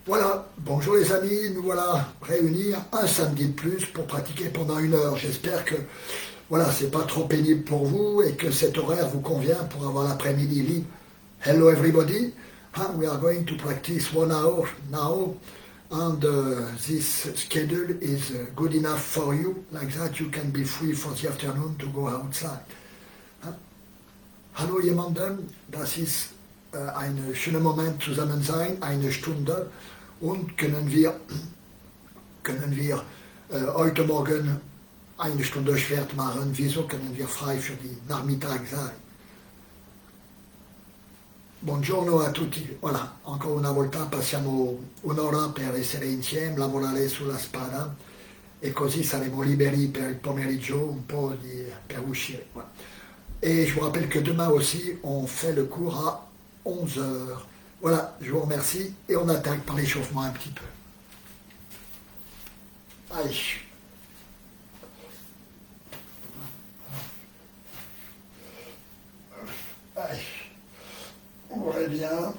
Voilà, bonjour les amis, nous voilà réunis un samedi de plus pour pratiquer pendant 1 heure. J'espère que voilà, c'est pas trop pénible pour vous et que cet horaire vous convient pour avoir l'après-midi libre. Hello everybody, we are going to practice 1 hour now and this schedule is good enough for you, like that you can be free for the afternoon to go outside. Huh? Hallo jemandem, das ist ein schöner Moment zusammen sein, 1 Stunde und können wir heute Morgen 1 Stunde Schwert machen, wieso können wir frei für die Nachmittag sein? Buongiorno a tutti, voilà, ancora una volta passiamo 1 ora per essere insieme, lavorare sulla spada e così saremo liberi per il pomeriggio un po' per uscire. Voilà. Et je vous rappelle que demain aussi, on fait le cours à 11 heures. Voilà, je vous remercie et on attaque par l'échauffement un petit peu. Allez. Allez. Ouvrez bien.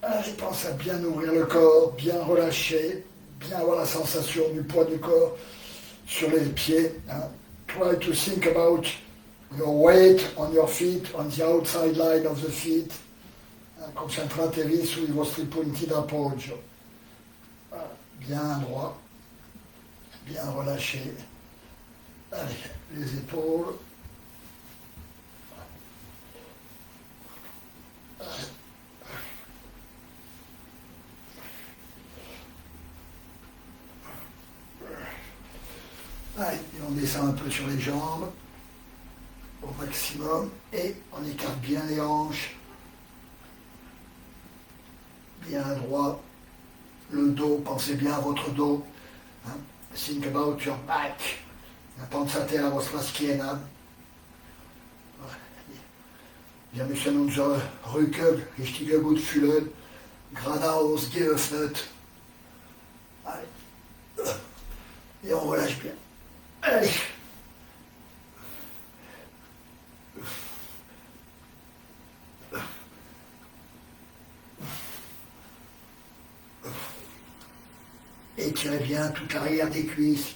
Allez, pense à bien ouvrir le corps, bien relâcher, bien avoir la sensation du poids du corps sur les pieds. Hein. Try to think about your weight on your feet, on the outside line of the feet. Concentratevi sui vostri punti d'appoggio. Bien droit, bien relâché. Allez, les épaules. Allez, et on descend un peu sur les jambes au maximum et on écarte bien les hanches, bien droit, le dos, pensez bien à votre dos. Hein. Think about your back. Pensate alla vostra schiena. Wir müssen unsere Rücken richtig gut fühlen, geradeaus geöffnet. Allez. Et on relâche bien. Allez. Étirez bien toute l'arrière des cuisses.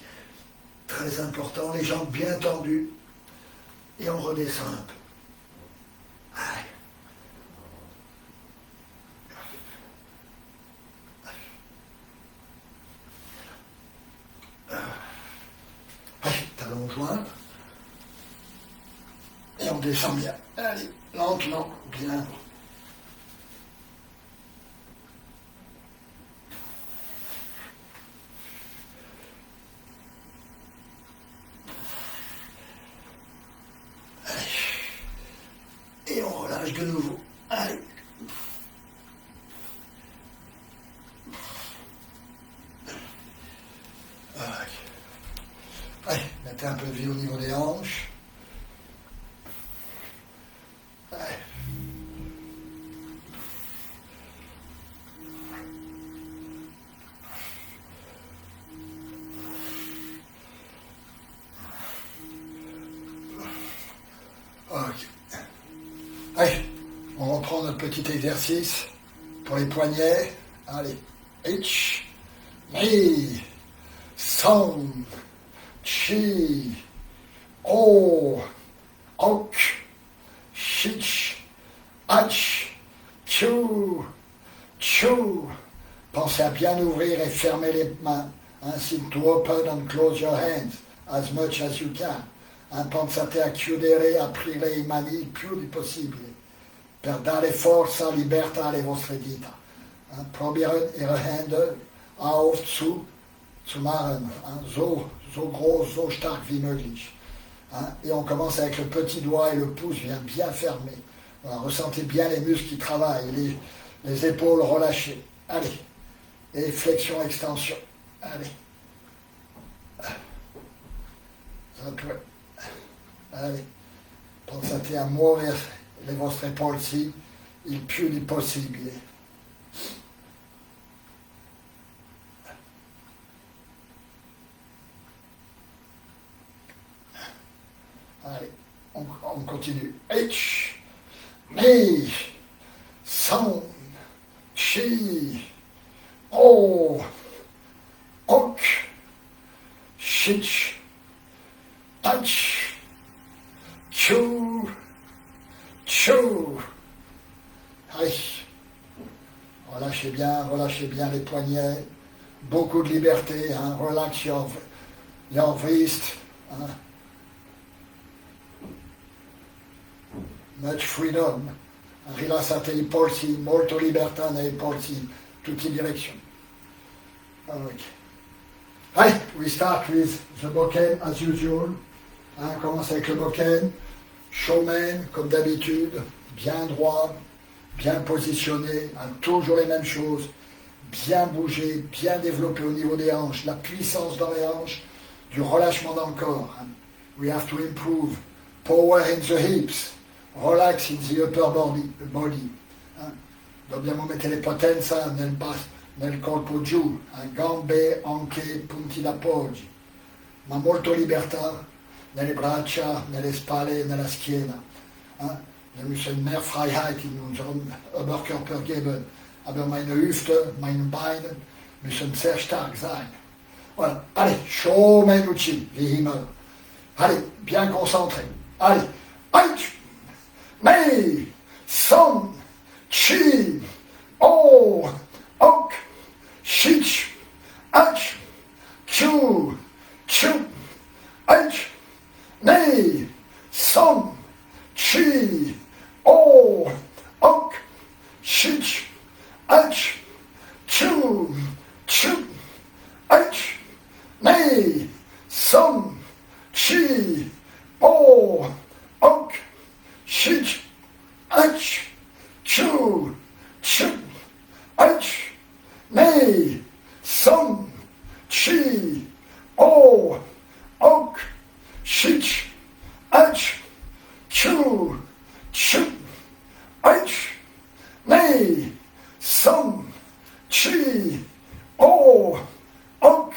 Très important, les jambes bien tendues. Et on redescend un peu. Allez. Allez, talons joints. Et on descend bien. Allez, lentement, bien. Et on relâche de nouveau. Allez. Allez, mettez un peu de vie au niveau des hanches. Allez. Ok. Allez, on reprend notre petit exercice pour les poignets. Allez, ich, mi, son, chi, o, ok, chich, ach, chou, chou. Pensez à bien ouvrir et fermer les mains. Think to open and close your hands as much as you can. Pensate a chiudere e aprire i mani il più di possibile per dare forza, libertà alle vostre dita. Probieren ihre Hände auf zu machen, so groß, so stark wie möglich. Et on commence avec le petit doigt et le pouce bien fermé. Voilà, ressentez bien les muscles qui travaillent, les épaules relâchées. Allez, et flexion, extension. Allez. Allez, pensate a muovere le vostre polsi il più di possibile. Allez, On continue. H, Mi, Son, Chi, O, Ok, Shich, Ach, Chu, Chu. Allez, relâchez bien les poignets. Beaucoup de liberté, hein. Relax your wrist. Hein. Much freedom. Rilassate i polsi, molto libertà nei polsi, tutte in direzione. Okay. Allez, we start with the bokken as usual. Hein, commence avec le bokken. Showman, comme d'habitude, bien droit, bien positionné, hein, toujours les mêmes choses. Bien bouger, bien développer au niveau des hanches, la puissance dans les hanches, du relâchement dans le corps. Hein. We have to improve power in the hips, relax in the upper body. Hein. Dobbiamo mettere potenza nel corpo giù, hein. Gambe, anche, punti d'appoggio, ma molto libertà nelle braccia, nelle spalle, nella schiena. Hein. Wir müssen mehr Freiheit in unserem Oberkörper geben. Aber meine Hüfte, meine Beine müssen sehr stark sein. Voilà. Allez, Shomenuchi, wie immer. Allez, bien concentré. Allez, Ach, Mei, Son, Chi, O, Ok, Shich, Ach, Chu, Chu, Ach, Mei, Son, Chi, O, Ok, Shich, Ach, Chu, Chu, Ach, Mei, Son, Chi, O, Ok, Shich, Ach, Chu, Chu, Ach, Mei, Son, Chi, O, Ok, Shich, Ach, Chu, Chu, Ach, Mei, Son, Chi, O, Ok,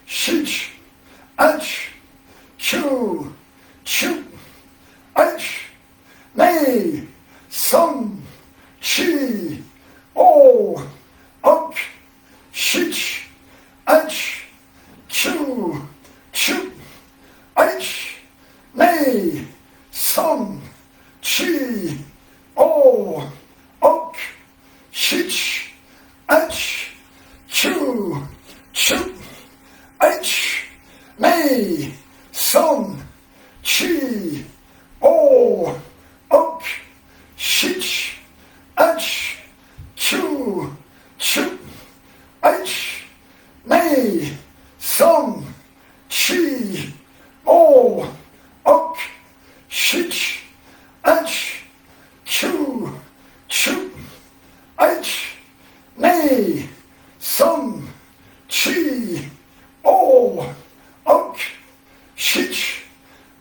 Shich, Ach, Chu, Chu, Ach, Mei, Son, Chi, O, Ok, Shich, Ach, Chu, Chu, Ach, Mei, Son, Chi, O, Ok, Shich, Ach, Chu, Chu, Ach, Mei, Son, Chi, O, Ok, Shich, Ach, Chu, Chu, Ach, Mei, Son, Chi, O, Ok, Shich, Ach, Chu, Chu, Ach, Mei, Son, Chi, O, Ok, Shich,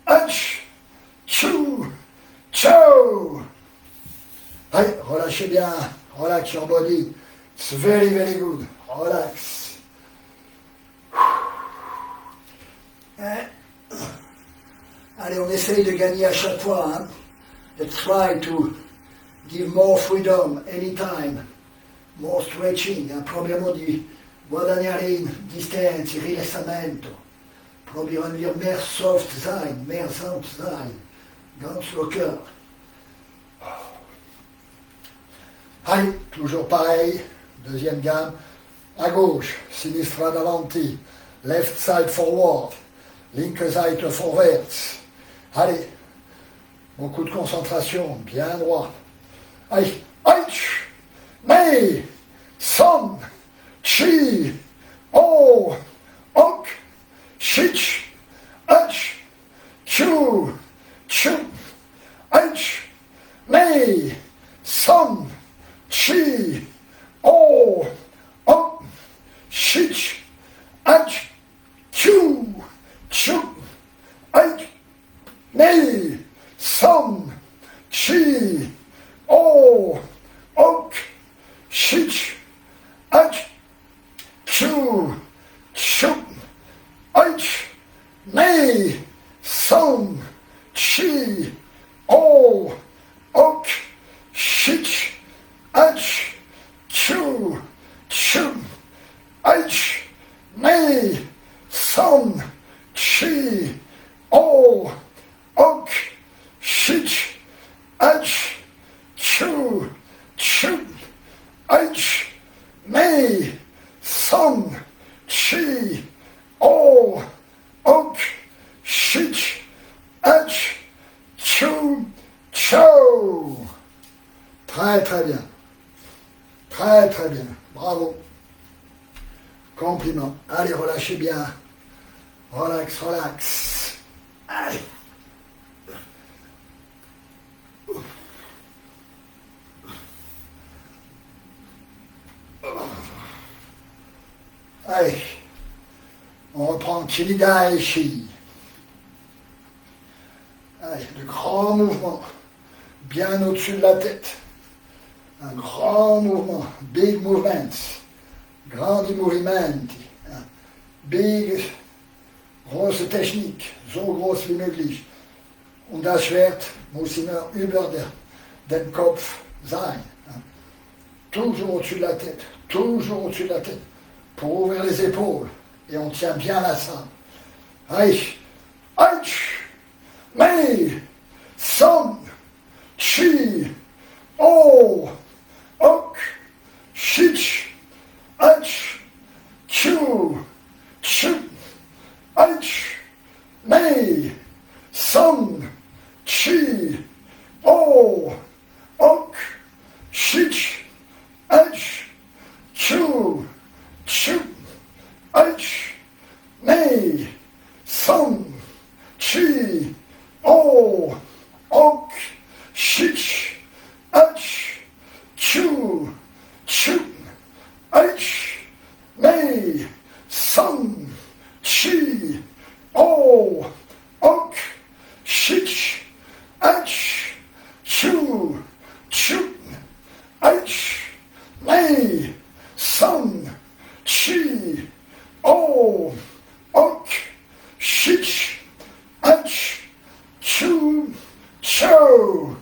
Ach, Chu, Ciao. Allez, relâchez bien, relax your body. It's very, very good. Relax. Allez, on essaye de gagner à chaque fois. Hein. Let's try to give more freedom anytime. More stretching. Hein. Proviamo di guadagnare in distenza, in rilassamento. Proviamo di dire mehr soft sein, mehr sanft sein. Ganz locker. Allez, toujours pareil. Deuxième gamme. À gauche, sinistra davanti. Left side forward. Linke Seite vorwärts. Allez, beaucoup de concentration, bien droit. Allez, Ach, Mei, Son, Chi, O, Ok, Shich, Ach, Chu, Chu, Ach, Mei, Son, Chi, O, Ok, Shich, Ach, Chu, Chu, Ach, Mei, Son, Chi, O, Ok, Shich, Ach, Chu, Chu, Ach, Mei, Son, Chi, Très très bien. Très très bien. Bravo. Compliment. Allez, relâchez bien. Relax, relax. Allez. Allez. On reprend Chilida et Chi. Allez, de grands mouvements. Bien au-dessus de la tête. Un grand mouvement. Big movements. Grandi movimenti. Big, große Technik. So groß wie möglich. Und das Schwert muss immer über den Kopf sein. Toujours au-dessus de la tête. Toujours au-dessus de la tête. Pour ouvrir les épaules. Et on tient bien la salle. Allez. Eich. Mei. Som. Chi. O. Ok. Shich. Eich. Chu. Chu. Eich. Mei. Som. Chi. O. Ok. Shich. Eich. Chu. Chu. Eich. Mei. Som. Chi. O. Ok. Shich. Eich. Chu. Chu. Eich. Mei. Som. Chi. O. Ok. Shich. Eich. Chu. Chu. Eich. Mei. Som. Chi. O. Ok. Shich. Eich. Chu. Chu.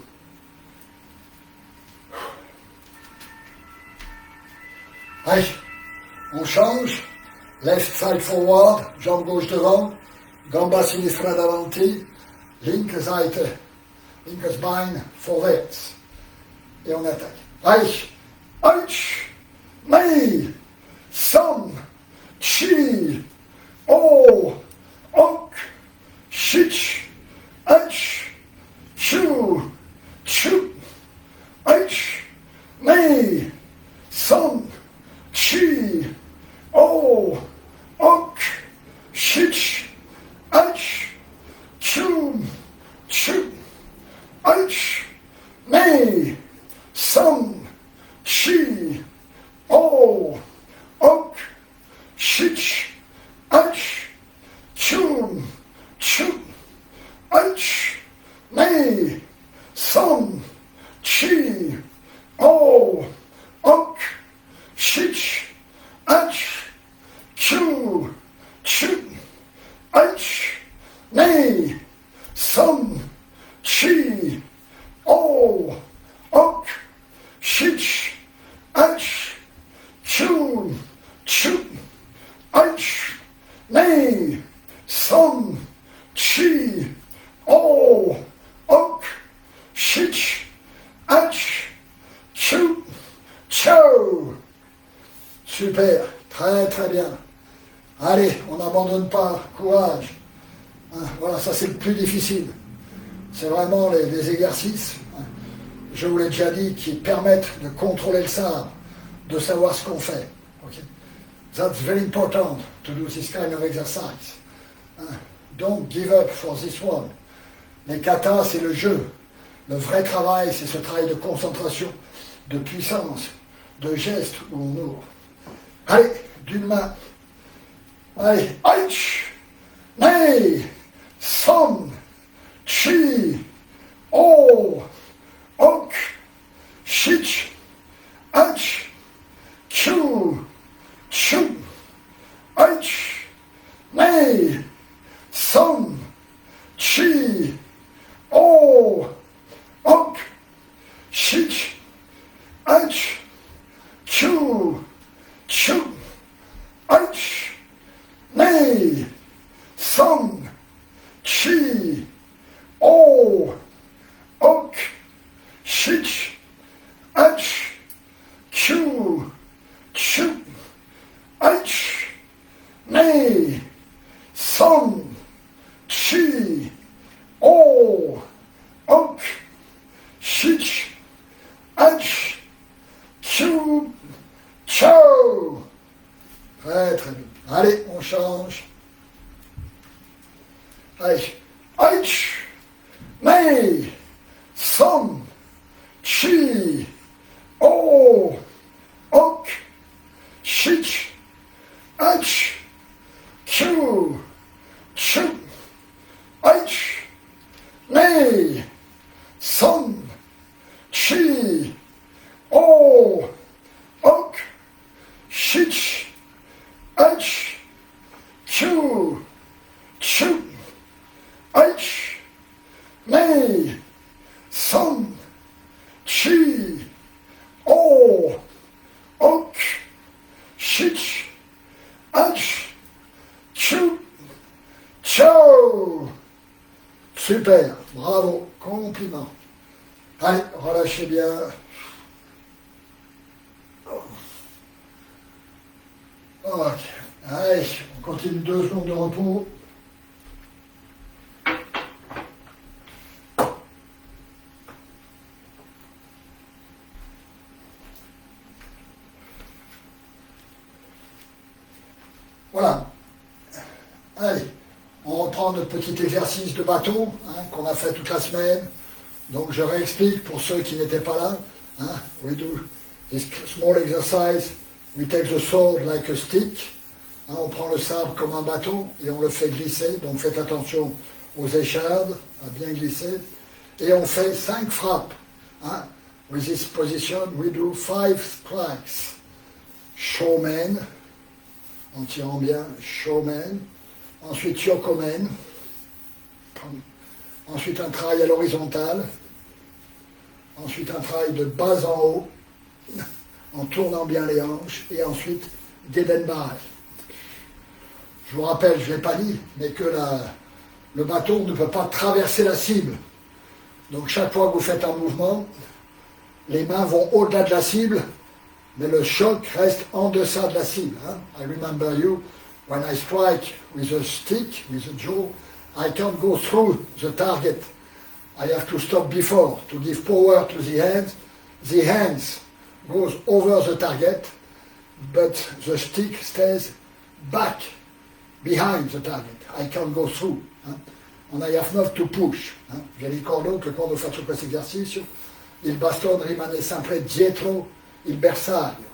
Allez, on change. Left side forward, jambe gauche devant, gamba sinistra davanti, linke Seite, linkes Bein vorwärts. Et on attaque. Allez, eich, mei, som, chi, o, ok, shich, eich, chu, chu, eich, mei, som, chi, o, ok, shich, eich, chu, chu, eich, mei, som, chi, o, ok, shich, eich, chu, chu, eich, mei, som, chi, o, ok, shich, eich, chu, chu, eich, mei, som, chi, o, ok, shich, eich, chu, chu, eich, mei, som, chi, o, ok, shich, eich, chu, chu. Super, très très bien. Allez, on n'abandonne pas, courage. Voilà, ça c'est le plus difficile. C'est vraiment les exercices, je vous l'ai déjà dit, qui permettent de contrôler le sabre, de savoir ce qu'on fait. Okay? That's very important to do this kind of exercise. Don't give up for this one. Les katas, c'est le jeu. Le vrai travail, c'est ce travail de concentration, de puissance, de geste où on ouvre. Allez, d'une main. Allez, eich, mei, som, chi, o, ok, shich, eich, chu, chu, eich, mei, som, chi, o, ok, shich, eich, chu, chu, eich, mei, som, chi, o, ok, shich, eich, chu, chu, eich, mei, som, chi, o, ok, shich, eich, chi, o, ok, shich, ach, chu, chu, h, ne, son, chi, o, ok, shich, ach, chu, chu, h, ne, son, chi, o, ok, shich, ach, chu, ciao. Super, bravo, compliment. Allez, relâchez bien. Ok, allez, on continue 2 secondes de repos. Voilà. Allez, on reprend notre petit exercice de bâton qu'on a fait toute la semaine. Donc je réexplique pour ceux qui n'étaient pas là. We do this small exercise. We take the sword like a stick. On prend le sabre comme un bâton et on le fait glisser. Donc faites attention aux échardes, à bien glisser. Et on fait 5 frappes. With this position, we do 5 strikes. Showman. En tirant bien, showman. Ensuite, yokomen. Ensuite, un travail à l'horizontale. Ensuite, un travail de bas en haut, en tournant bien les hanches. Et ensuite, gedenbare. Je vous rappelle, je ne l'ai pas dit, mais que le bâton ne peut pas traverser la cible. Donc, chaque fois que vous faites un mouvement, les mains vont au-delà de la cible, mais le choc reste en deçà de la cible. I remember you, when I strike with a stick, with a jaw, I can't go through the target. I have to stop before to give power to the hands. The hands goes over the target, but the stick stays back, behind the target. I can't go through. And I have not to push. Vi ricordo che quando faccio questo esercizio, il bastone rimane sempre dietro il bersaglio.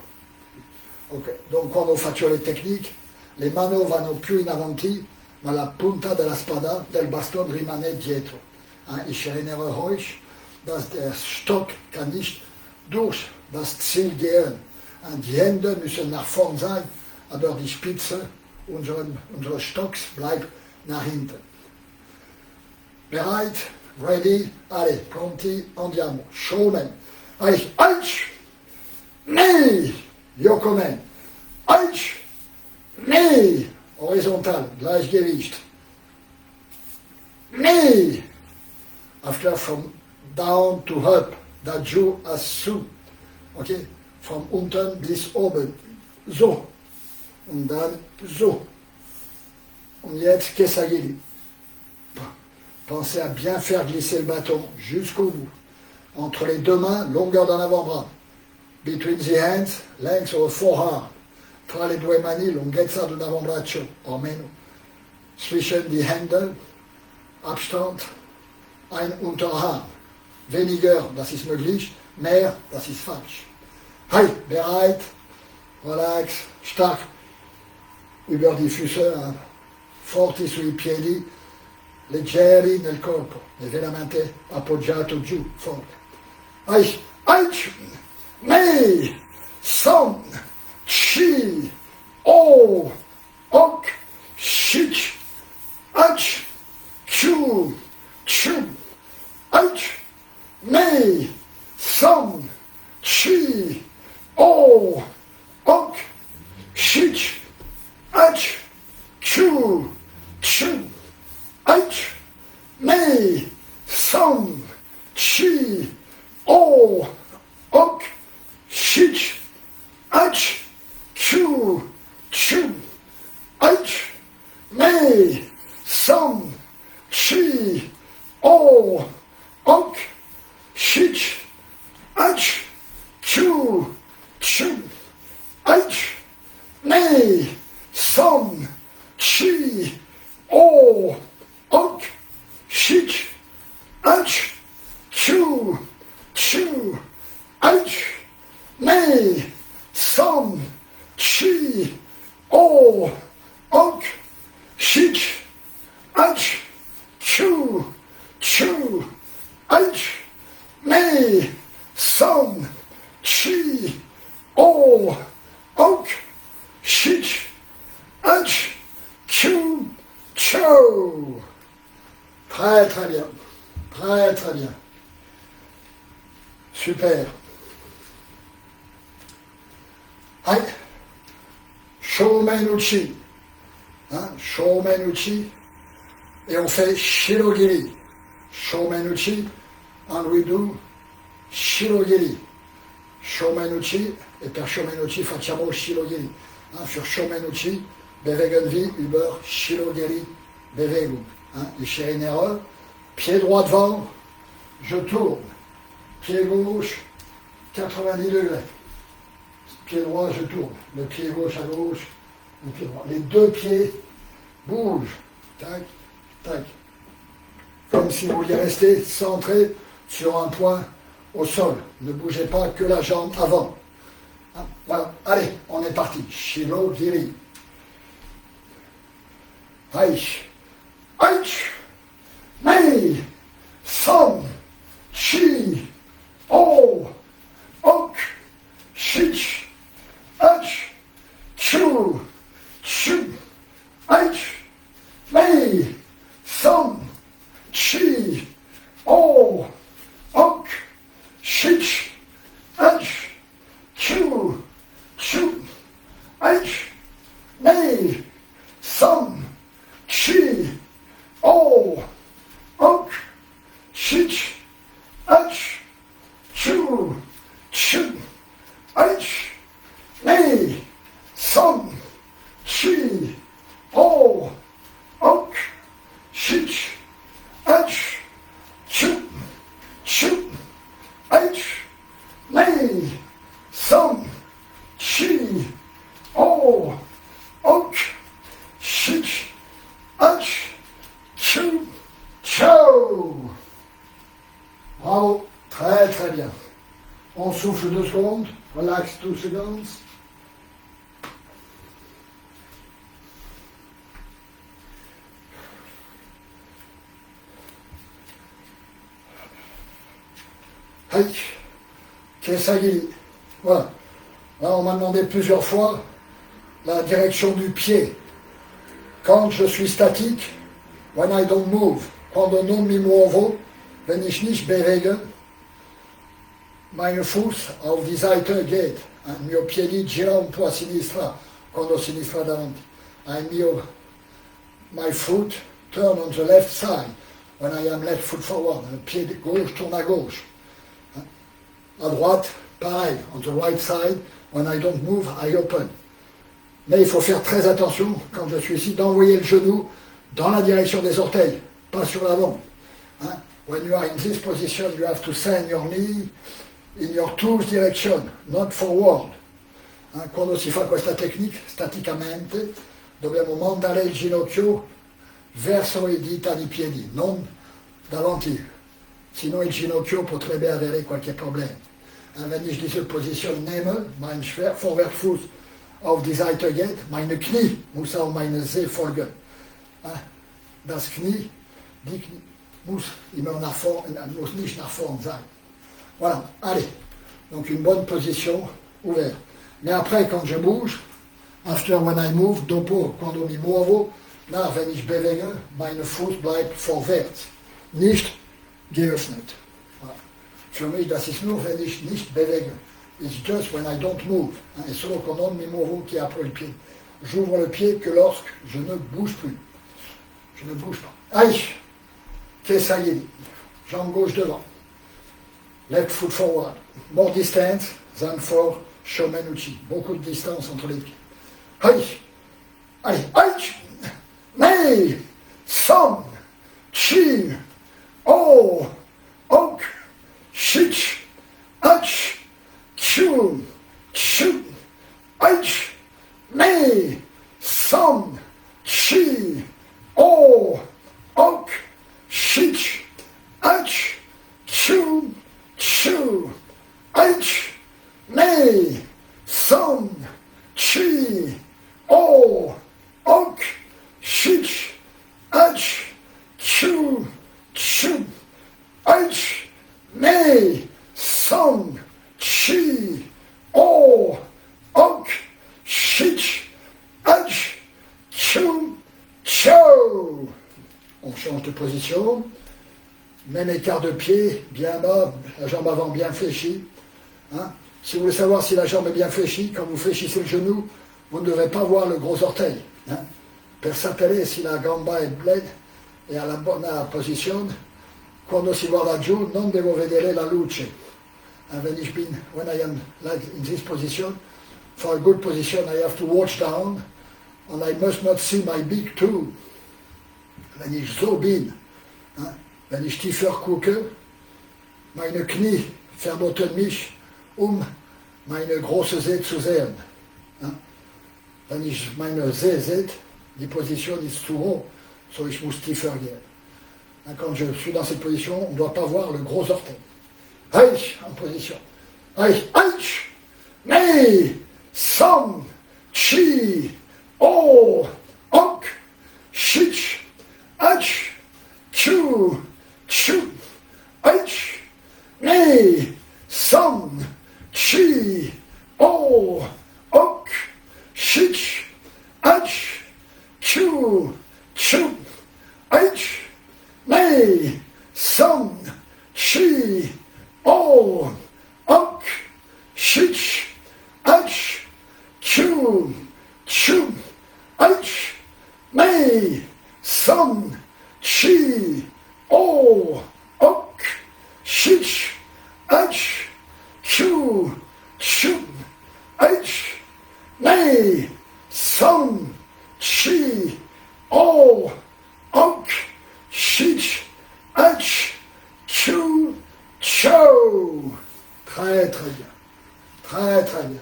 Okay. Donc quando faccio le tecniche, le mani vanno più in avanti, ma la punta della spada del bastone rimane dietro. Ich erinnere euch, dass der Stock kann nicht durch das Ziel gehen. Die Hände müssen nach vorn sein, aber die Spitze unseres Stocks bleibt nach hinten. Bereit? Ready? Allez, pronti, andiamo. Showman. Allez, eins, nee, yokomen. Eins, nee, horizontal, Gleichgewicht. Nee. After from down to up, daju as su. Okay? From unten bis oben. So. Und dann so. Und jetzt Kesagili. Pensez à bien faire glisser le bâton jusqu'au bout. Entre les 2 mains, longueur d'un avant-bras. Between the hands, length of the forearm. Tra le 2 mani, lunghezza di un avambraccio, o meno. Zwischen die Hände, Abstand, ein Unterarm. Weniger, das ist möglich, mehr, das ist falsch. Hey, bereit, relax, stark, über die Füße, forti sui piedi, leggeri nel corpo, e veramente appoggiato giù, forte. Hey, eins, nee, son, chi, o, ok, shich, ach, chu, chu, ach, nee, son, chi, o, ok, shich, ach, chu, chu, ach, nee, son, chi, o, ok, shich, ach, chu, chu, ach, nee, son, chi, o, ok, shich, ach, chu, chu, ach, nee, son, chi, o, ok, shich, ach, chu, chu, H, me, some, chi, o, ok, shich, H, chu, chu, H, me, some, chi, o, ok, shich, H, chu, cho. Très très bien, très très bien. Super. Hai, Shomenuchi. Hein, Shomenuchi. Et on fait Shirogiri. Shomenuchi, and we do Shirogiri. Shomenuchi, et per Shomenuchi facciamo Shirogiri. Hein, für Shomenuchi bewegen wir über Shirogiri Bewegung. Hein, les Chérinéroles, pied droit devant, je tourne. Pied gauche, 90 degrés. Pied droit, je tourne. Le pied gauche à gauche, le pied droit. Les deux pieds bougent. Tac, tac. Comme si vous vouliez rester centré sur un point au sol. Ne bougez pas que la jambe avant. Hein, voilà. Allez, on est parti. Shirogiri. Aïch. Aïch. Mei. Som. Chi. O. Ok. Shich. H. Chu. Chu. H. Me. Some. Chi. O. Ok. Shich. H. Chu. Chu. H. Me. Some. Chi. O. Ok. Shich. H. Chu. Chu. H. Me. Some. Chi. O. Ok. Shich. H. Chu. Chu. H. Me. Some. Chi. O. Ok. Shich. H. Chu. Ciao. Bravo, très très bien. On souffle 2 secondes, relax 2 secondes. Aïe, Kesagiri. Voilà. Là, on m'a demandé plusieurs fois la direction du pied. Quand je suis statique, when I don't move, quando non mi muovo, wenn ich nicht bewege, meine Fuß auf die Seite geht. Il mio piede gira un po' a sinistra, quando sinistra davanti. My foot turn on the left side, when I am left foot forward. Le pied gauche tourne à gauche. À droite, pareil, on the right side, when I don't move, I open. Mais il faut faire très attention, quand je suis ici, d'envoyer le genou dans la direction des orteils, pas sur l'avant. Hein? When you are in this position, you have to send your knee in your toes direction, not forward. Quando si fa questa tecnica, staticamente, dobbiamo mandare il ginocchio verso le dita di piedi, non davanti. Sino il ginocchio potrebbe avere qualche problema. Wenn ich diese Position nehme, mein Vorwärtsfuß auf die Seite geht, meine Knie muss auf meine Seh folgen. Das Knie, die Knie muss immer nach vorne, muss nicht nach vorne sein. Voilà, allez. Donc une bonne position ouverte. Mais après, quand je bouge, after when I move, dopo, quando mi muovo, là, wenn ich bewege, meine Fuß bleibt vorwärts, nicht geöffnet. Voilà. Für mich, das ist nur, wenn ich nicht bewege. It's just when I don't move. Et solo quand non mi muovo qui apro le pied. J'ouvre le pied que lorsque je ne bouge plus. Je ne bouge pas. Aïe, Kesagiri. Jambe gauche devant. Left foot forward. More distance than for Shomenuchi. Beaucoup de distance entre les pieds. Aïe, allez, aïe, me, some, chi, o, ok, shich, ach, chu, chu, ach, me, some, chi, o, ok, shich, ach, chu, chu, ach, position. Même écart de pied, bien bas, la jambe avant bien fléchie. Hein. Si vous voulez savoir si la jambe est bien fléchie, quand vous fléchissez le genou, vous ne devrez pas voir le gros orteil. Hein. Per sapere si la gamba è e alla buona posizione, quando si guarda giù non devo vedere la luce. And when I am like in this position, for a good position I have to watch down, and I must not see my big toe. Wenn ich so bin, wenn ich tiefer gucke, meine Knie verboten mich, meine große Zeh zu sehen. Wenn ich meine Zeh sehe, die Position ist zu hoch, so ich muss tiefer gehen. Quand je suis dans cette position, on ne doit pas voir le gros orteil. Aïe, en position. Aïe, aïe, mais, som, chi, o, ok, chich, ach, chu, chu, ach, mais, som, chi, o, ok, chich, ach, chu, chu, ach, mais, som, chi, o, ok, chich, ach, chu, chu, ach, mais, som, chi, o, ok, chich, ach, chu, chu, ach, mais, som, chi, o, ok, chich, ach, chu, chou. Très très bien. Très très bien.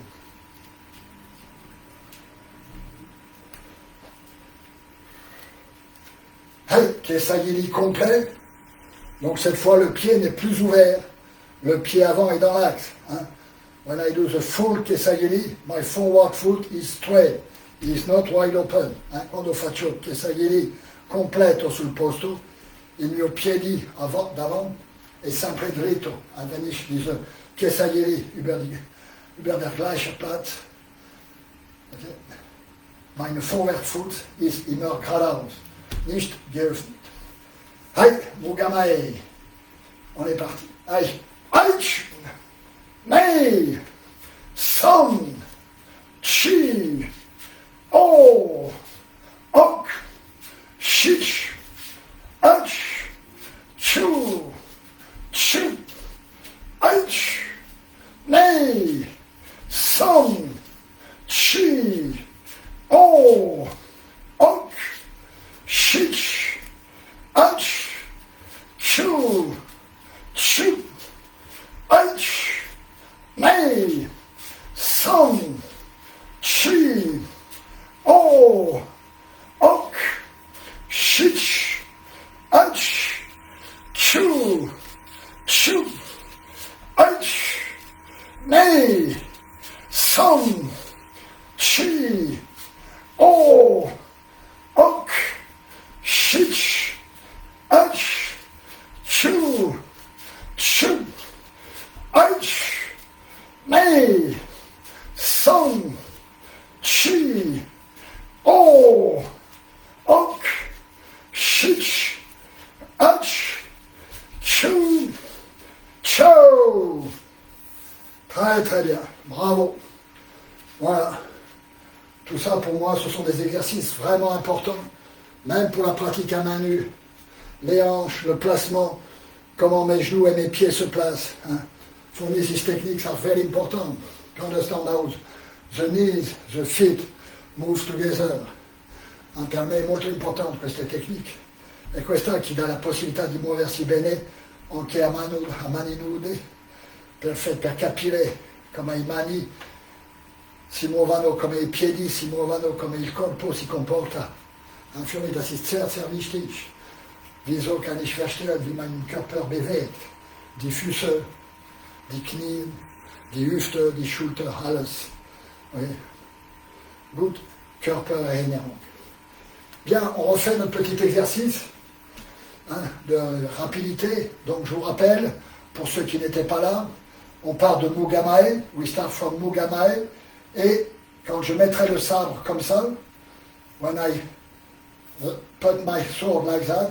Hey, Kesagili complet. Donc cette fois le pied n'est plus ouvert. Le pied avant est dans l'axe. Hein. When I do the full Kesagili, my forward foot is straight. It is not wide open. Hein. Quando faccio Kesagili completo sul posto, il mio piede d'avant è sempre dritto. Wenn ich diese Kesagili über der gleiche Platz, okay. Meine Vorwärtsfuß ist immer geradeaus, nicht geöffnet. Hey, Mugamae. On est parti. Hey, Aich, Mei, Som, Chi, O, Ok, Chich, Ach, Chu, Chu, Ach, Mei, Som, Chi, O, Ok, Chich, Ach, Chu, Chu, Ach, Mei, Som, Chi, O, Ok, Chich, Ach, Chu, Chu, Ach, Mei, Som, Chi, O, Ok, Chich, Ach, Chu, Chu, Ach, Mei, Som, Chi, O, Ok, Chich, Ach, Chu, Chou. Très très bien, bravo. Voilà. Tout ça pour moi, ce sont des exercices vraiment importants, même pour la pratique à main nue. Les hanches, le placement, comment mes genoux et mes pieds se placent. Hein. For me, these techniques are very important to understand how the knees, the feet move together. Per me è molto importante queste tecniche. E questa che dà la possibilità di muoversi bene anche a mani nude, per capire come i mani si muovono, come i piedi si muovono, come il corpo si comporta. Für mich, das ist sehr, sehr wichtig. Wieso kann ich verstehen, wie mein Körper bewegt? Die Füße, die Knie, die Hüfte, die Schulter, alles. Oui. Gut, Körpererinnerung. Bien, on refait notre petit exercice de rapidité. Donc je vous rappelle, pour ceux qui n'étaient pas là, on part de Mugamae, we start from Mugamae, et quand je mettrai le sabre comme ça, when I put my sword like that,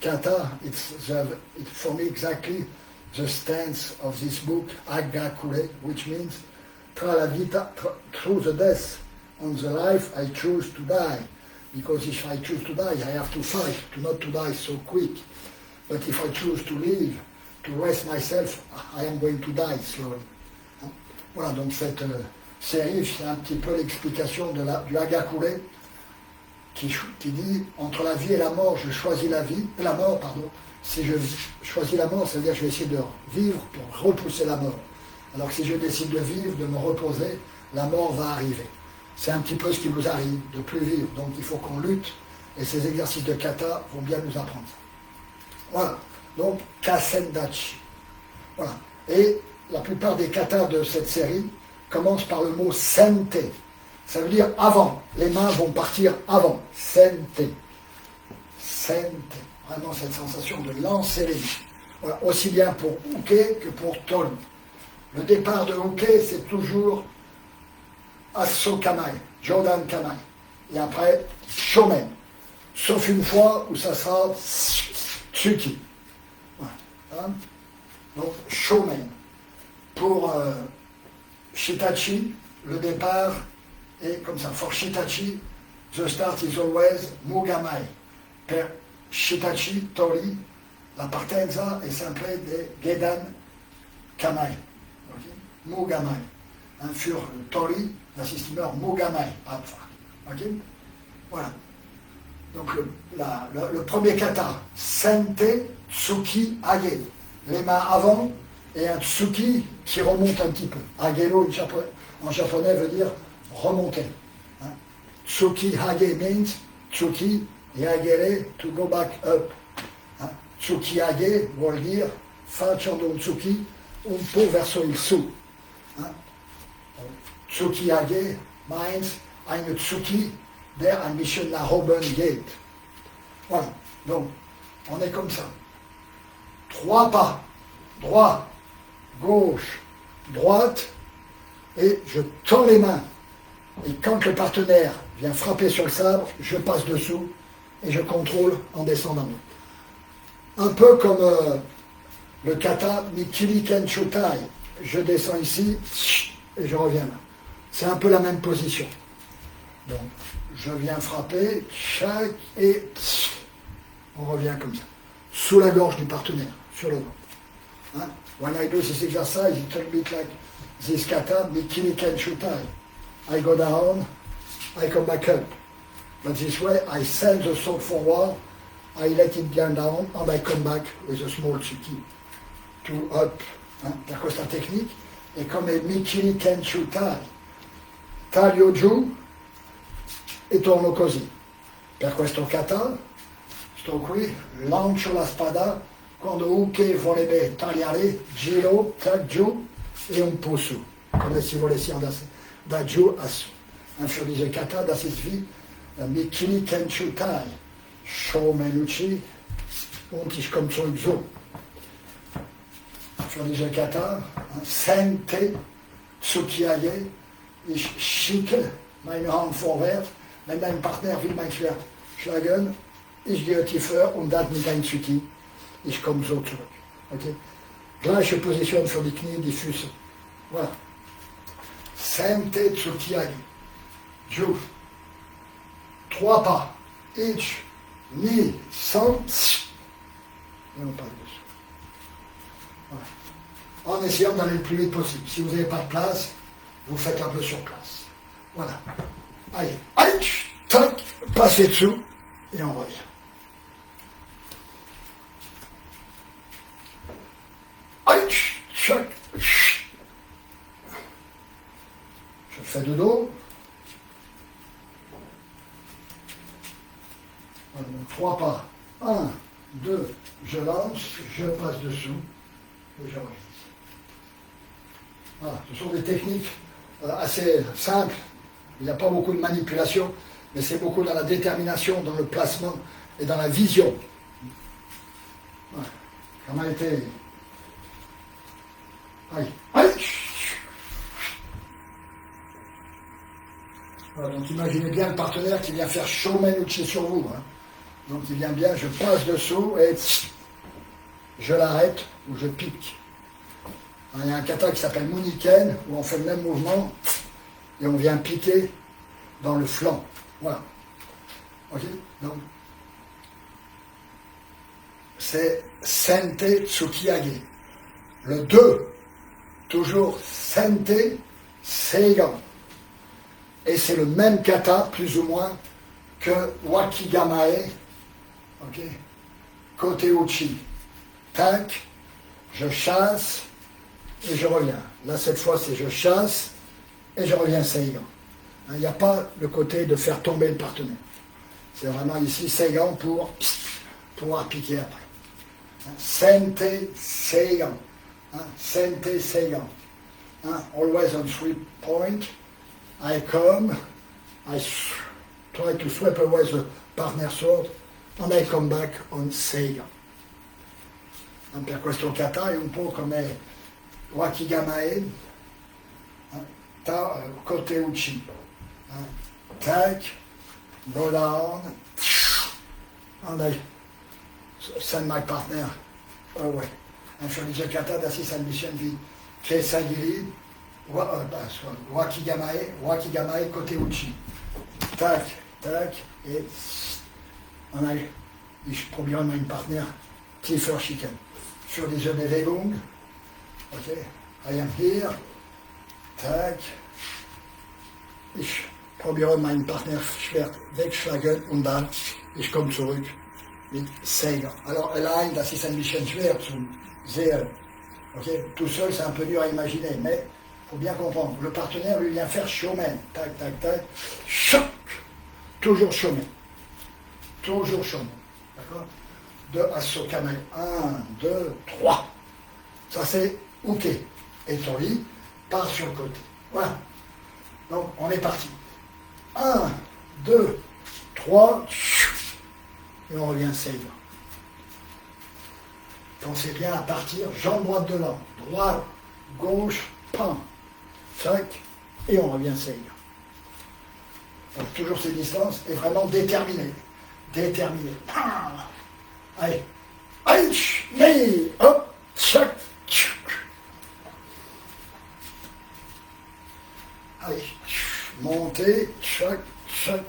kata, it's for me exactly the stance of this book, Agakure, which means tra la vita, through the death on the life, I choose to die. Because if I choose to die, I have to fight, to not to die so quick. But if I choose to live, to rest myself, I am going to die slowly. Voilà, donc cette série, c'est un petit peu l'explication du Hagakure qui dit entre la vie et la mort, je choisis la mort, pardon. Si je choisis la mort, ça veut dire que je vais essayer de vivre pour repousser la mort. Alors que si je décide de vivre, de me reposer, la mort va arriver. C'est un petit peu ce qui nous arrive, de plus vivre. Donc il faut qu'on lutte, et ces exercices de kata vont bien nous apprendre ça. Voilà, donc Kasendachi. Voilà. Et la plupart des katas de cette série commencent par le mot sente. Ça veut dire avant. Les mains vont partir avant. Sente. Sente. Vraiment cette sensation de lancer les mains. Voilà. Aussi bien pour Uke que pour Tori. Le départ de Uke, c'est toujours Asso Kamai, Jodan Kamai. Et après, Shomen. Sauf une fois où ça sera Tsuki. Voilà. Hein? Donc, Shomen. Pour Shitachi, le départ est comme ça. For Shitachi, the start is always Mugamai. Per Shitachi, Tori, la partenza è sempre de Gedan Kamai. Okay? Mugamai. Hein, für Tori, l'assistimeur Mugamai. Okay? Voilà. Donc le premier kata, Sente Tsuki Age. Les mains avant et un Tsuki qui remonte un petit peu. Agero en japonais veut dire remonter. Hein? Tsuki Hage means Tsuki Yagere to go back up. Hein? Tsuki Hage vuol dire facendo un Tsuki un po' verso il su. Hein? Tsuki Hage means eine Tsuki der ein bisschen nach oben geht. Voilà. Donc, on est comme ça. 3 pas. Droit, gauche, droite, et je tends les mains. Et quand le partenaire vient frapper sur le sabre, je passe dessous et je contrôle en descendant. Un peu comme le kata Mikili Ken Shutai. Je descends ici et je reviens là. C'est un peu la même position. Donc, je viens frapper, chaque, et on revient comme ça. Sous la gorge du partenaire, sur le ventre. Hein? When I do this exercise, it's a little bit like this kata, Mikini Ken Shutai. I go down, I come back up. But this way, I send the sword forward, I let it go down, and I come back with a small tsuki to up. Hein? Da questa technique è come Mikini Ken Shutai. Taglio giù e torno così. Per questo kata, sto qui, lancio la spada. Quando Uke vorrebbe tagliare, giro, tac giù e un po' su, come si volessi andare da giù a su. Für diese kata, das ist wie Mikini Ken Shutai, Shomenuchi, und ich komme zurück so. Für diese kata, Sente, Tsukiage, ich schicke meine Hand vorwärts, wenn dein Partner will mein Schwert schlagen, ich gehe tiefer und dann mit einem Tsuki. Ich komme so zurück. Okay? Gleiche Position für die Knie, die Füße. Voilà. Sente Tsukiage. Ju. 3 pas. Ich, ni, sans, et on passe dessus. Voilà. En essayant d'aller le plus vite possible. Si vous n'avez pas de place, vous faites un peu sur place. Voilà. Allez. Aïe, tac, passez dessous, et on revient. Je fais de dos. Voilà, donc 3 pas. 1, 2, je lance, je passe dessous et je reviens. Voilà, ce sont des techniques assez simples. Il n'y a pas beaucoup de manipulation, mais c'est beaucoup dans la détermination, dans le placement et dans la vision. Voilà. Comment était... Aïe. Aïe. Voilà, donc imaginez bien le partenaire qui vient faire Shomen Uchi sur vous. Hein. Donc il vient bien, je passe dessous et je l'arrête ou je pique. Il y a un kata qui s'appelle Muniken, où on fait le même mouvement et on vient piquer dans le flanc. Voilà. Ok. Donc, c'est Sente Tsukiage. Le 2, toujours Sente Seigan. Et c'est le même kata, plus ou moins, que Wakigamae. Ok. Kote Uchi. Tac, je chasse et je reviens. Là, cette fois, c'est je chasse et je reviens Seigan. Il n'y a pas le côté de faire tomber le partenaire. C'est vraiment ici Seigan pour pouvoir piquer après. Sente Seigan. Sente Seigan. Always on 3-point. I come. I try to sweep away the partner sword. And I come back on Seigan. Per questo kata è un po' come Wakigamae, Kote Uchi. Tac, go down, and I send my partner away. Je disais kata d'assis ambition di Kesagiri, Wakigamae, Kote Uchi. Tac, tac, et ich probiere meinen Partner tiefer schicken. Für diese Bewegung, okay, I am here, tac, ich probiere meinen Partnerschwert wegschlagen und dann ich komme zurück mit Seigan. Alors allein, das ist ein bisschen schwer zu sehen, okay, tout seul c'est un peu dur à imaginer, mais il faut bien comprendre, le partenaire lui vient faire shomen, tac, tac, tac, choc, toujours shomen, d'accord? 2 Asokamae. 1, 2, 3. Ça c'est OK. Et ton lit part sur le côté. Voilà. Donc on est parti. 1, 2, 3. Et on revient Seigan. Pensez bien à partir, jambe droite devant. Droite, gauche, pan. 5. Et on revient Seigan. Donc toujours ces distances et vraiment déterminé. Déterminé. Allez, allez, hop, chac, allez, montez, chac, chac.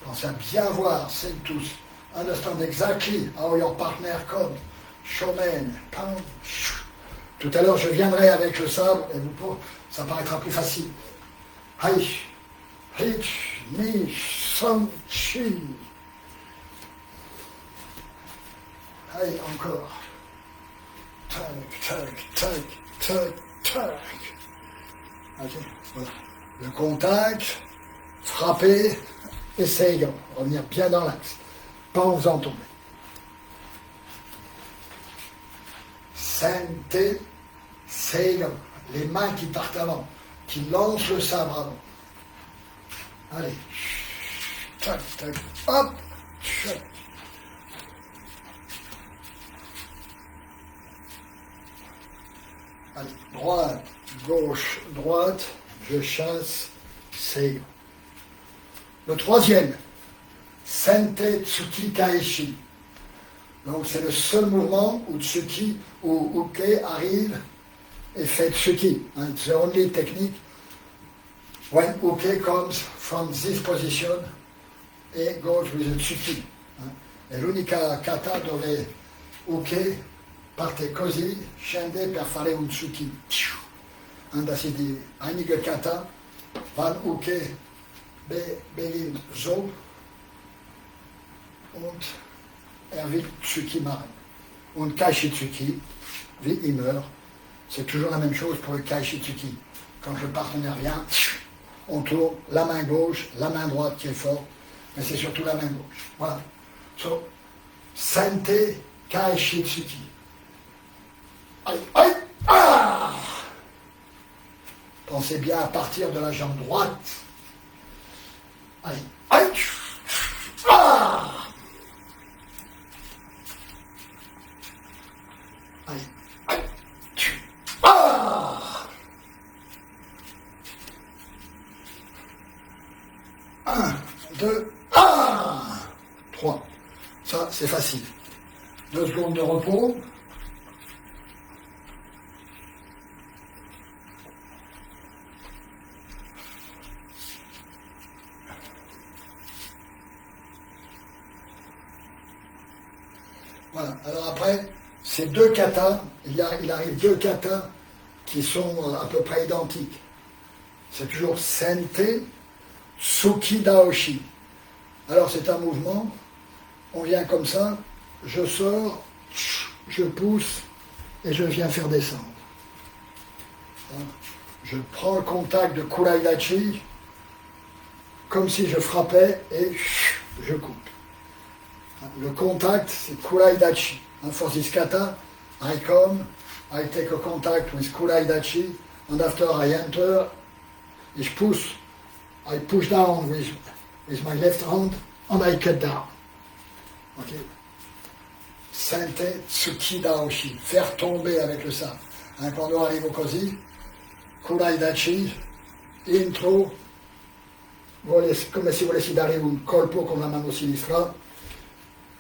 Pensez à bien voir, c'est tous. Understand exactly how your partner comes. Shomen, pound. Tout à l'heure, je viendrai avec le sabre et ça paraîtra plus facile. Allez. Hitch, niche, son, chi. Allez, encore. Tac, tac, tac, tac, tac. Ok, voilà. Le contact, frapper, et Seigan. Revenir bien dans l'axe. Pas en faisant tomber. Sente, Seigan. Les mains qui partent avant, qui lancent le sabre avant. Allez, tac, tac, hop, tac. Allez, droite, gauche, droite, je chasse, Seigan. Le troisième, Sente Tsuki Kaeshi. Donc c'est le seul mouvement où Tsuki ou Uke arrive et fait Tsuki. It's the only technique when Uke comes from this position e goes with the Tsuki. È l'unica kata dove Uke parte così, scende per fare un Tsuki. Das ist die einige Kata, wann Uke beginnt so und will Tsuki machen. Und Kaishitsuki, wie il meurt, c'est toujours la même chose pour le Kaishitsuki. Quand le partenaire vient, on tourne la main gauche, la main droite qui est forte, mais c'est surtout la main gauche. Voilà. So, Sente Kaishitsuki. Aïe, aïe, ah! Pensez bien à partir de la jambe droite. Aïe, aïe, ah! Aïe, aïe, ah! Un. c'est facile. 2 secondes de repos. Voilà, alors après, ces 2 katas, il arrive 2 katas qui sont à peu près identiques. C'est toujours Sente Tsuki Daoshi. Alors c'est un mouvement, on vient comme ça, je sors, je pousse et je viens faire descendre. Je prends le contact de Kuraidachi comme si je frappais et je coupe. Le contact, c'est Kuraidachi. For this kata, I come, I take a contact with Kuraidachi, and after I enter, I push down with my left hand, and I cut down. Okay. Sente Tsuki Daoshi, faire tomber avec le sa. Quand on arrive au così, Kuraidachi, intro, come se volessi dare un colpo con la mano sinistra,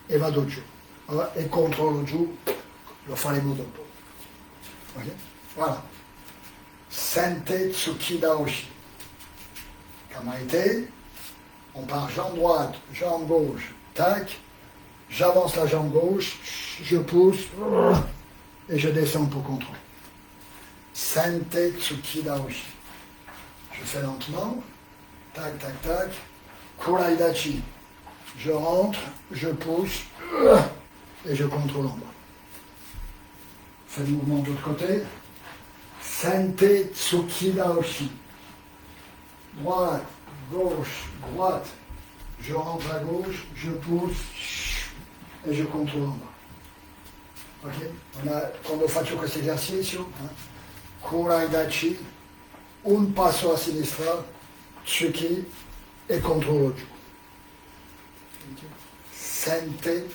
e vado giù. E controllo giù, lo faremo dopo. Okay. Voilà. Sente Tsuki Daoshi. Kamaite, on part jambe droite, jambe gauche, tac, j'avance la jambe gauche, je pousse, et je descends pour contrôler. Sente Tsuki Daoshi. Je fais lentement, tac, tac, tac, Kuraidachi. Je rentre, je pousse, et je contrôle en bas. Fais le mouvement de l'autre côté. Sente Tsuki Daoshi. Droite, gauche, droite. Je rentre à gauche, je pousse et je contrôle en bas. Ok? Quando faccio questo esercizio, Kuraidachi, un passo a sinistra, Tsuki e controllo giù. Okay. Sente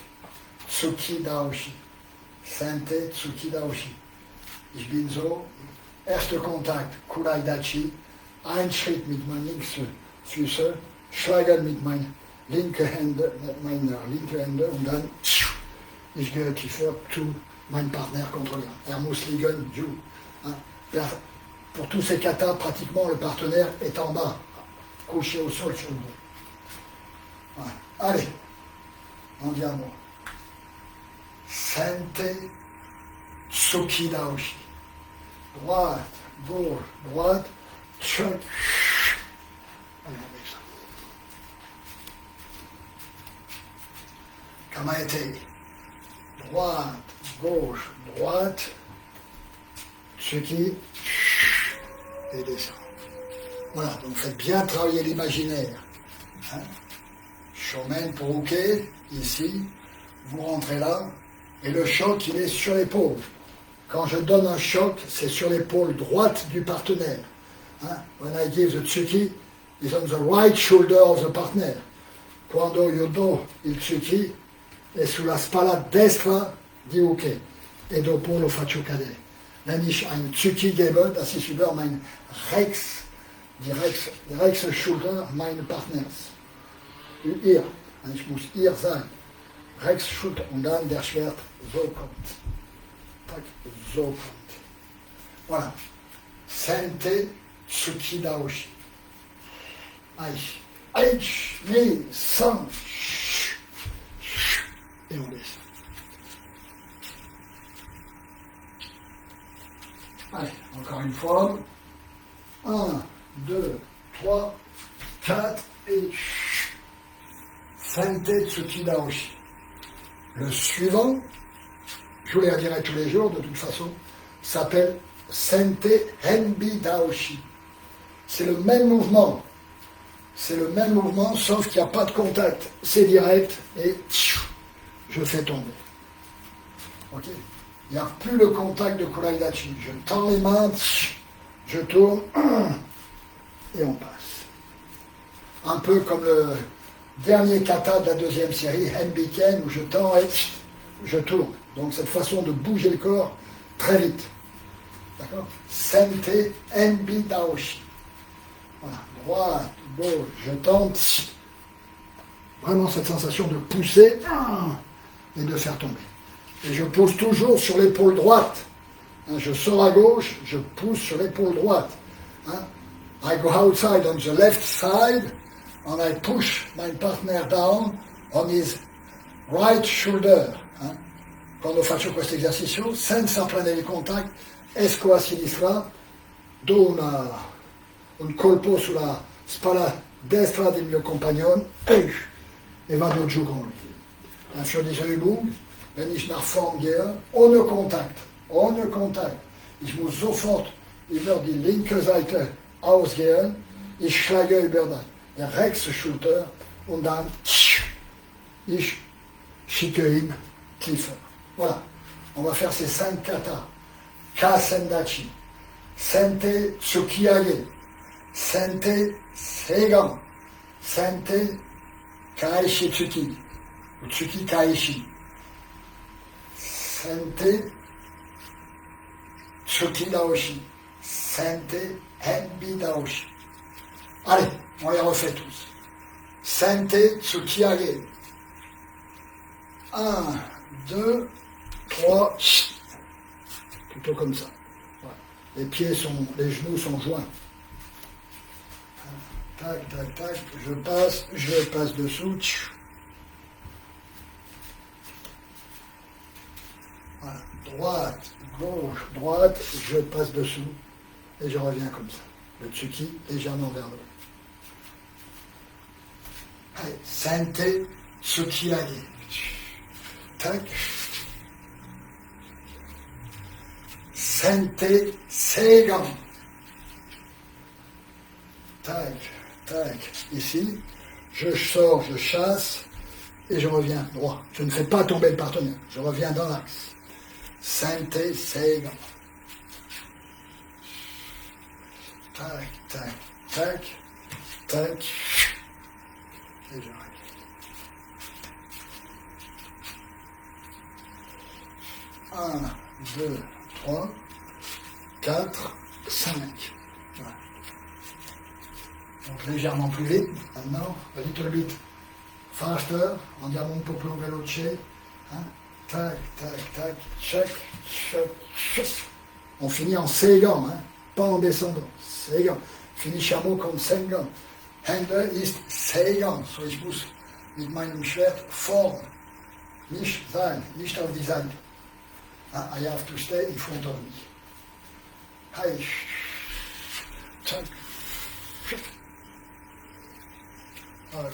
Tsuki Daoshi. Sente Tsuki Daoshi. Ich bin so, erster Kontakt, Kuraidachi, ein Schritt mit meinen linken Füßen, schlagen mit meinen linken Händen und dann ich gehe tiefer zu meinem Partner contrôleur. muss liegen, giù. Pour tous ces katas, pratiquement le partenaire est en bas, couché au sol sur le dos. Voilà. Allez, andiamo. Sente Tsuki Daoshi. Droite, gauche, droite, choc. Allez, on met ça. Kamaete. Droite, gauche, droite, Tsuki, et descend. Voilà, donc faites bien travailler l'imaginaire. Shomen pour Uke, ici, vous rentrez là, et le choc, il est sur l'épaule. Quand je donne un choc, c'est sur l'épaule droite du partenaire. When I give the Tsuki, it's on the right shoulder of the partner. Quando io do il Tsuki, è sulla spalla destra di Uke. E dopo lo faccio cadere. Wenn ich ein Tsuki gebe, das ist über mein die rechts Schulter meines Partners. Hier, ich muss hier sein. Rechts Schulter und dann der Schwert so kommt. Tac, so kommt. Voilà. Sente Tsuki Daoshi. Eich, mi, san, et on descend. Allez, encore une fois. 1, 2, 3, 4 et Sente Tsuki Daoshi. Le suivant, je vous les redirai tous les jours de toute façon, s'appelle Sente Henbi Daoshi. C'est le même mouvement. C'est le même mouvement, sauf qu'il n'y a pas de contact. C'est direct et je fais tomber. Ok? Il n'y a plus le contact de Kuraidachi. Je tends les mains, je tourne et on passe. Un peu comme le dernier kata de la deuxième série, Henbiken, où je tends et je tourne. Donc cette façon de bouger le corps très vite. D'accord? Sente Henbi Daoshi. Voilà. Droite, gauche, je tente. Vraiment cette sensation de pousser et de faire tomber. Et je pousse toujours sur l'épaule droite. Hein, je sors à gauche, je pousse sur l'épaule droite. Hein. I go outside on the left side and I push my partner down on his right shoulder. Hein. Quando faccio questo esercizio, senza prendere il contatto, esco a sinistra, do un colpo sulla spalla destra del mio compagnon e vado giù con lui. Dann für diese Übung, wenn ich nach vorn gehe, ohne Kontakt. Ich muss sofort über die linke Seite ausgehen, ich schlage über die rechte Schulter und dann ich schicke ihn tiefer. Voilà, on va faire ces 5 katas. Kasendachi, Sente Tsukiage, Sente Seigan, Sente Kaishi Tsuki, ou Tsuki Kaishi, Sente Tsuki Daoshi, Sente Enbi Daoshi. Allez, on les refait tous. Sente Tsukiage. 1, 2, 3, plutôt comme ça. Voilà. Les genoux sont joints. Tac, tac, tac, je passe dessous. Voilà. Droite, gauche, droite, je passe dessous et je reviens comme ça. Le tsuki légèrement vers le haut. Allez, sente tsukiage. Tac. Sente Seigan. Tac, tac. Ici, je sors, je chasse et je reviens droit. Je ne fais pas tomber le partenaire. Je reviens dans l'axe. Sente Seigan. Tac, tac, tac, tac. Et je reviens. 1, 2, 3, 4, 5. Voilà. Donc légèrement plus vite. Maintenant, a little bit faster. Andiamo un po' più veloce. Hein? Tac, tac, tac. Check, check, check. On finit en Seigan, hein? Pas en descendant. Seigan. Finisciamo con Seigan. Hände ist Seigan. So ich muss mit meinem Schwert vorn. Nicht sein, nicht auf die Seite. I have to stay in front of me. Hi. Okay.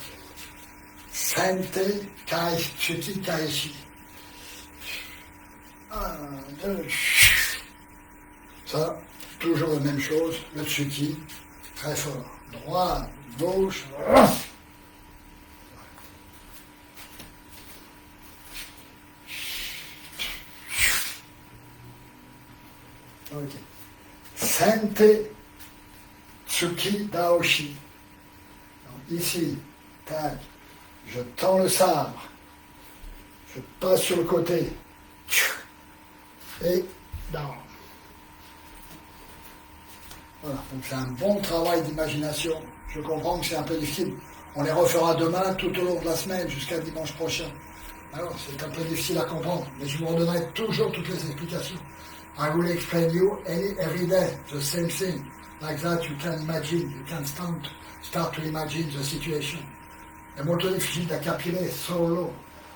Sente kai tsuki kaishi. 1, 2. Ça, toujours la même chose, le tsuki, très fort. Droite, gauche. Ok. Sente Tsuki Daoshi. Donc ici, tac, je tends le sabre, je passe sur le côté, et down. Voilà, donc c'est un bon travail d'imagination. Je comprends que c'est un peu difficile. On les refera demain, tout au long de la semaine, jusqu'à dimanche prochain. Alors, c'est un peu difficile à comprendre, mais je vous redonnerai toujours toutes les explications. I will explain you every day the same thing. Like that you can imagine, you can start to imagine the situation. È molto difficile da capire solo,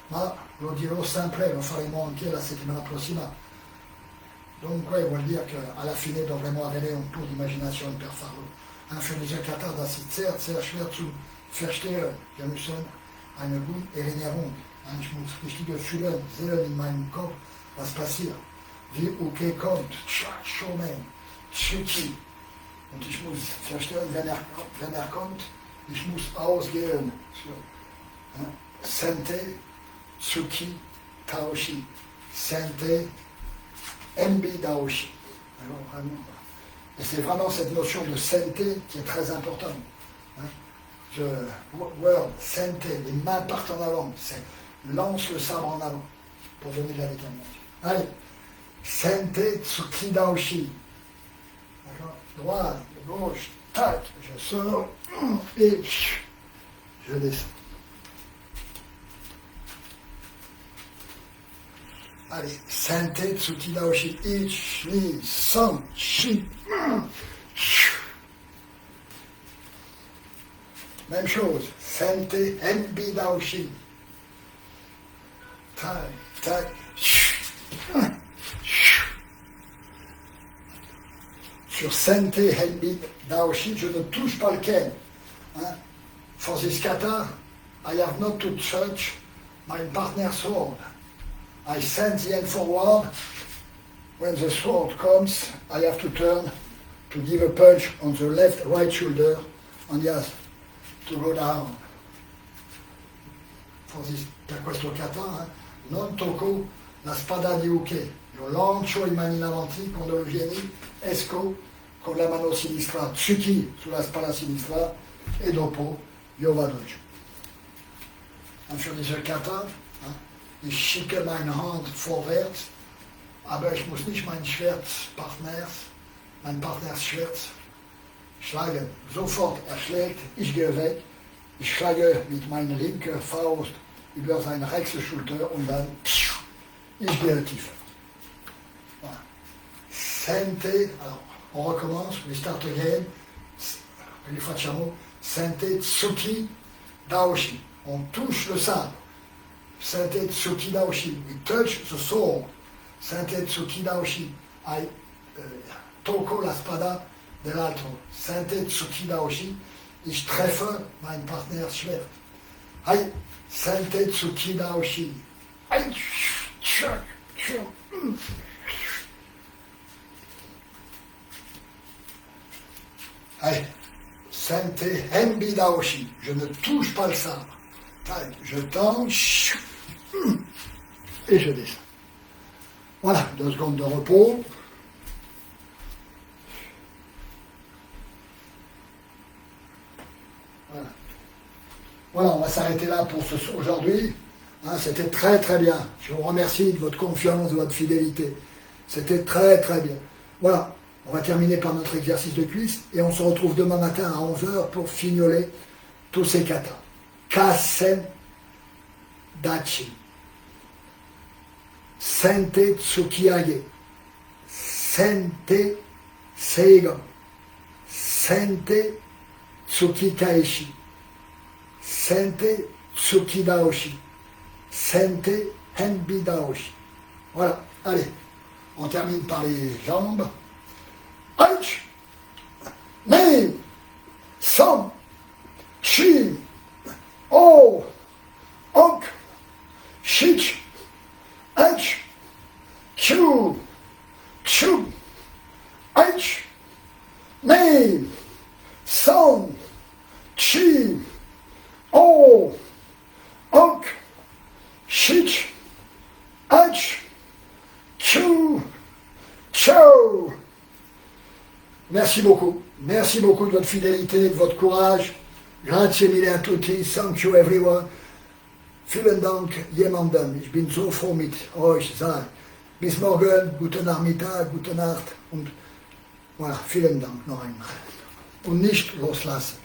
ma lo dirò sempre, lo faremo anche la settimana prossima. Dunque vuol dire che alla fine dovremo avere un po' di immaginazione per farlo. Für diese Kata, das ist sehr, sehr schwer zu verstehen. Wir müssen eine gute Erinnerung. Ich muss richtige fühlen, sehen in meinem Kopf, was passiert. Wie Uke kommt, Shomen, Tsuki. Und ich muss verstehen, wenn er kommt, ich muss ausgehen. So. Sente, Tsuki, Taoshi. Sente, Enbi Daoshi. Alors, vraiment. Et c'est vraiment cette notion de sente qui est très importante. Word, sente, les mains partent en avant. C'est lance le sabre en avant pour donner de la détermination. Allez. Sente Tsuki Daoshi. D'accord. Droite, gauche, tac, je sors et je descends. Allez, Sente Tsuki Daoshi. Ich, ni, san, shi. Même chose. Sente Henbi Daoshi. Tac, tac. Sur Sente Henbi Daoshi, je ne touche pas le ken. Hein? For this kata, I have not to touch my partner's sword. I send the hand forward. When the sword comes, I have to turn to give a punch on the left right shoulder, and yes, to go down. For this, per questo kata, non tocco la spada di uke. Io lancio in mani avanti quando vieni, esco con la mano sinistra, tsuki sulla spalla sinistra, e dopo io vado giù. Und für diese Kata, ich schicke meine Hand vorwärts, aber ich muss nicht mein Partners Schwert schlagen. Sofort schlägt, ich gehe weg, ich schlage mit meiner linken Faust über seine rechte Schulter und dann ich gehe tiefer. Voilà. Sente, alors on recommence, we start again, rifacciamo, Sente Tsuki Daoshi. On touche le sabre. Sente Tsuki Daoshi. We touch the sword. Sente Tsuki Daoshi. I tocco la spada dell'altro. Sente Tsuki Daoshi. Ich treffe mein Partners Schwert. Hai, Sente Tsuki Daoshi. Hai, Hai, Sente Henbi Daoshi. Je ne touche pas le sabre. Je tends, et je descends. Voilà, 2 secondes de repos. Voilà. Voilà, on va s'arrêter là pour aujourd'hui. Hein, c'était très très bien. Je vous remercie de votre confiance, de votre fidélité. C'était très très bien. Voilà, on va terminer par notre exercice de cuisse et on se retrouve demain matin à 11h pour fignoler tous ces katas. Kasen Dachi. Sente Tsukiage. Sente Seigon. Sente Tsuki Kaishi. Sente Tsuki Daoshi. Sente Henbi Daoshi. Voilà, allez, on termine par les jambes. Aïch, Nei, Sam, Chi, Oh, Ok, Shich, H, Chu, Chu, H, Nei, Sam, Chi, Oh, Ok, Shich, H, Chu, Ciao. Merci beaucoup de votre fidélité, de votre courage. Grazie mille a tutti, thank you everyone. Vielen Dank, jemandem. Ich bin so froh mit euch sein. Bis morgen, guten Nachmittag, gute Nacht und voilà, vielen Dank noch einmal. Und nicht loslassen.